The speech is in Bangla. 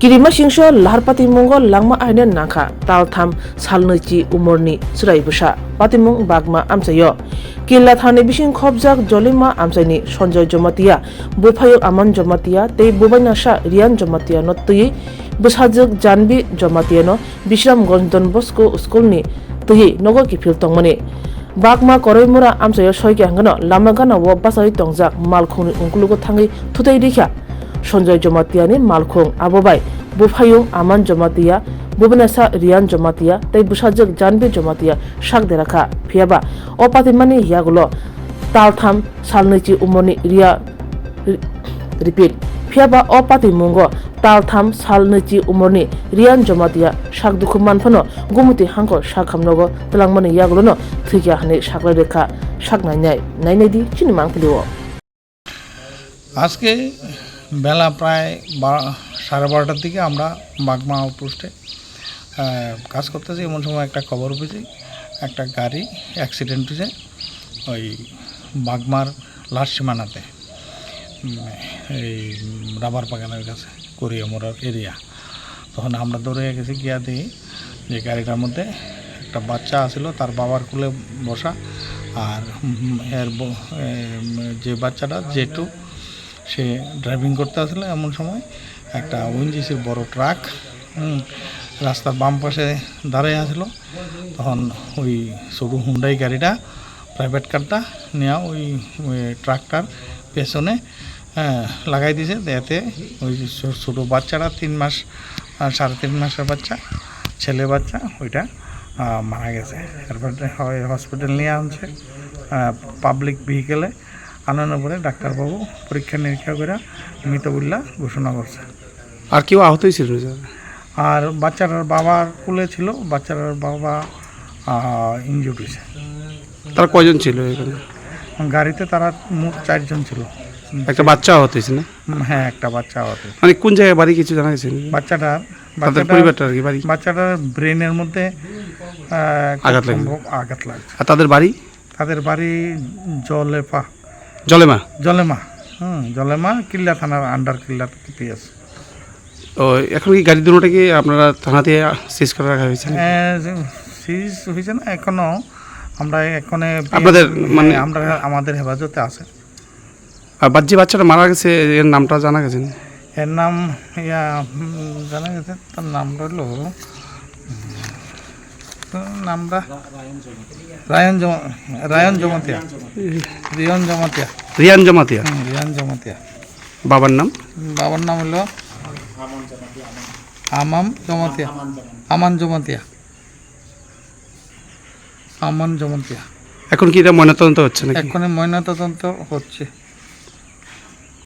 Kirima Singsho Lahar Patimungo Langma Ainen Nangka Taltham Salnaichi Umorni Surai Busha Patimung Bagma Amsayo Killa Thane Bishin Khobjak Jolima Amsani Sonjoy Jomatia Bupayok Aman Jomatia Tei Bubainasha Rian Jomatia Notui Bushajak Janbi Jomatiano Bishram Gondon Bosco Skulni Tuhi Nogo Kipil Tongmani Bagma Koroimura Amsayo Shoyangano Lamagana Wabasai Tongjak Malkhuni Unkulugo Tangi Tutai Dikha Sonjoy Jomatiani Malkhung Abobai Bufayung Aman Jomatia Bubanasa Rian Jomatia Tei Bushajak Janbi Jomatia Shak Deraka Piaba Opatimani Yagulo Taltham Salnichi Umoni Ria Repeat Piaba Opatimungo Taltham Salnichi Umoni Rian Jomatia Shak Dukuman Pano Gumuti Hanko Shakhamnogo Telangmani Yagulo Thikya Hane Shakla Reka Shak Nai Nainedi Chinimankiliwo আজকে বেলা প্রায় 12:30টার দিকে আমরা বাগমা আউটপোস্টে কাজ করতেছি এমন সময় একটা খবর পেয়েছি একটা গাড়ি অ্যাক্সিডেন্ট হয়েছে ওই বাগমার লাস্ট সীমানাতে এই রাবার বাগানের কাছে কোরিয়ামোড়ার এরিয়া তখন আমরা দৌড়ে গেছি গিয়া দেখি যে গাড়িটার মধ্যে একটা বাচ্চা আছিল তার বাবার কোলে বসা আর এর যে বাচ্চাটা যেটু সে ড্রাইভিং করতে আসলে এমন সময় একটা ওএনজিসির বড় ট্রাক রাস্তার বাম পাশে দাঁড়িয়ে আসলো তখন ওই ছোটো হুন্ডাই গাড়িটা প্রাইভেট কারটা নিয়ে ওই ট্রাকটার পেছনে লাগাই দিয়েছে এতে ওই ছোটো বাচ্চাটা 3 মাস 3.5 মাসের বাচ্চা ছেলে বাচ্চা ওইটা মারা গেছে তারপরে হসপিটাল নিয়ে আনছে পাবলিক ভেহিকেলে আনানোর পরে ডাক্তারবাবু পরীক্ষা নিরীক্ষা করে মৃত বলে ঘোষণা করছে। আর কেউ আহত হয়েছিল? আর বাচ্চাটার বাবার কোলে ছিল, বাচ্চাটার বাবা ইনজুর্ড হয়েছে। তারা কয়জন ছিল এখানে? গাড়িতে তারা মোট 4 জন ছিল। একটা বাচ্চা আহত হয়েছে না? হ্যাঁ, একটা বাচ্চা আহত। মানে কোন জায়গায় বাড়ি কিছু জানা গেছে? বাচ্চাটার পরিবারটার কি বাড়ি? বাচ্চাটার ব্রেনের মধ্যে আঘাত লাগছে। আর তাদের বাড়ি? তাদের বাড়ি জলেমা জলেমা কিল্লা থানার আন্ডার কিল্লা পিএস। ও এখন কি গাড়ি দুটোটা কি আপনারা থানাতে সিজ করে রাখা হয়েছে? সিজ হয়েছে না এখনো, আমরা এখানে আপনাদের মানে আমরা আমাদের হেফাজতে আছে। আর যে বাচ্চাটা মারা গেছে এর নামটা জানা গেছে? এর নাম জানা গেছে, তার নাম হলো নামটা রিয়ান জমাতিয়া। বাবার নাম হলো আমান জমাতিয়া। এখন কি এটা ময়নাতদন্ত হচ্ছে নাকি? এখন ময়নাতদন্ত হচ্ছে।